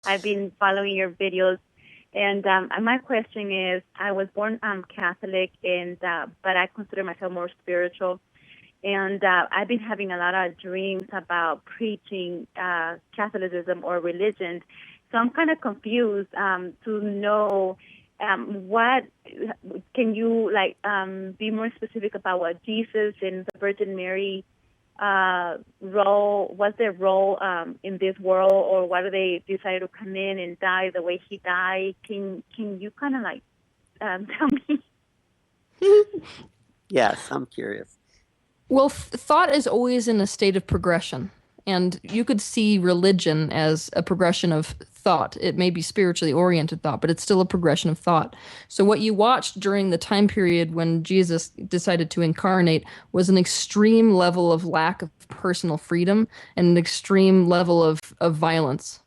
I've been following your videos. And my question is, I was born Catholic, and but I consider myself more spiritual. And I've been having a lot of dreams about preaching Catholicism or religion. So I'm kind of confused to know what can you be more specific about what Jesus and the Virgin Mary role, what's their role in this world, or why do they decide to come in and die the way he died? Can you kind of tell me? Yes, I'm curious. Well, thought is always in a state of progression. And you could see religion as a progression of thought. It may be spiritually oriented thought, but it's still a progression of thought. So what you watched during the time period when Jesus decided to incarnate was an extreme level of lack of personal freedom and an extreme level of violence.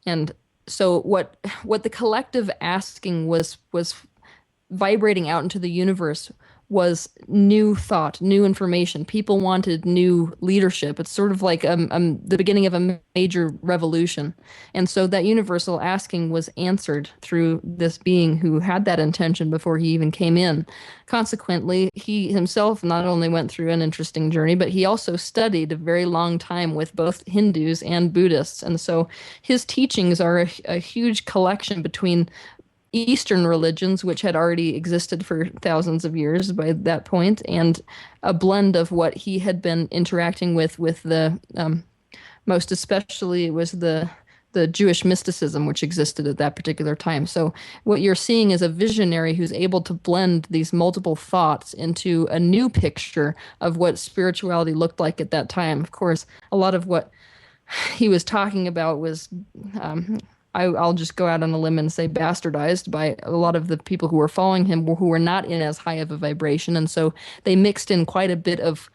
And so what the collective asking was vibrating out into the universe was new thought, new information. People wanted new leadership. It's sort of like the beginning of a major revolution. And so that universal asking was answered through this being who had that intention before he even came in. Consequently, he himself not only went through an interesting journey, but he also studied a very long time with both Hindus and Buddhists. And so his teachings are a huge collection between Eastern religions, which had already existed for thousands of years by that point, and a blend of what he had been interacting with the most especially it was the Jewish mysticism which existed at that particular time. So what you're seeing is a visionary who's able to blend these multiple thoughts into a new picture of what spirituality looked like at that time. Of course, a lot of what he was talking about was I'll just go out on a limb and say bastardized by a lot of the people who were following him who were not in as high of a vibration. And so they mixed in quite a bit of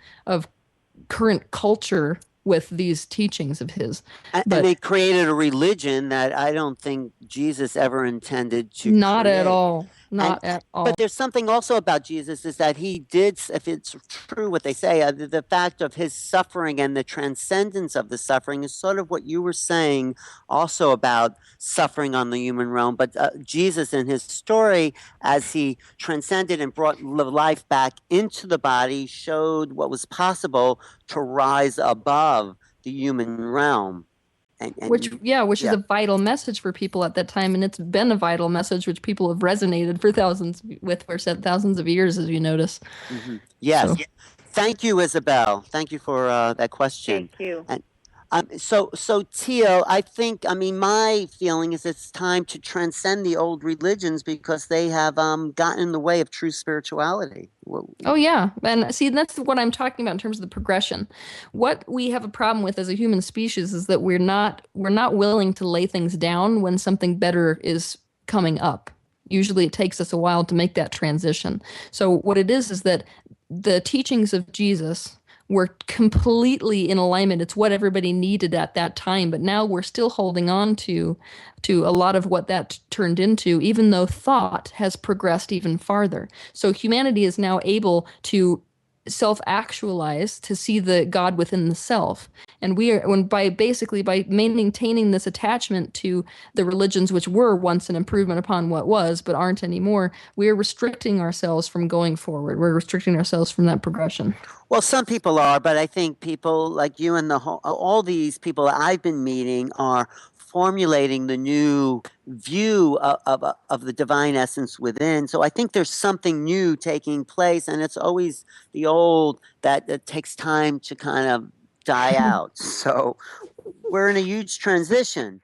current culture with these teachings of his. And they created a religion that I don't think Jesus ever intended to Not create. at all. Not at all. But there's something also about Jesus is that he did, if it's true what they say, the fact of his suffering and the transcendence of the suffering is sort of what you were saying also about suffering on the human realm. But Jesus in his story, as he transcended and brought life back into the body, showed what was possible to rise above the human realm. Which is a vital message for people at that time, and it's been a vital message which people have resonated for thousands of years, as you notice. Mm-hmm. Yes. So. Thank you, Isabel. Thank you for that question. Thank you. And so Teal, I think, my feeling is it's time to transcend the old religions because they have gotten in the way of true spirituality. Oh, yeah. And see, that's what I'm talking about in terms of the progression. What we have a problem with as a human species is that we're not willing to lay things down when something better is coming up. Usually it takes us a while to make that transition. So what it is that the teachings of Jesus were completely in alignment. It's what everybody needed at that time. But now we're still holding on to a lot of what that turned into, even though thought has progressed even farther. So humanity is now able to self-actualize, to see the God within the self. And by maintaining this attachment to the religions which were once an improvement upon what was, but aren't anymore, we're restricting ourselves from going forward. We're restricting ourselves from that progression. Well, some people are, but I think people like you and all these people I've been meeting are formulating the new view of the divine essence within. So I think there's something new taking place, and it's always the old that takes time to kind of die out. So we're in a huge transition.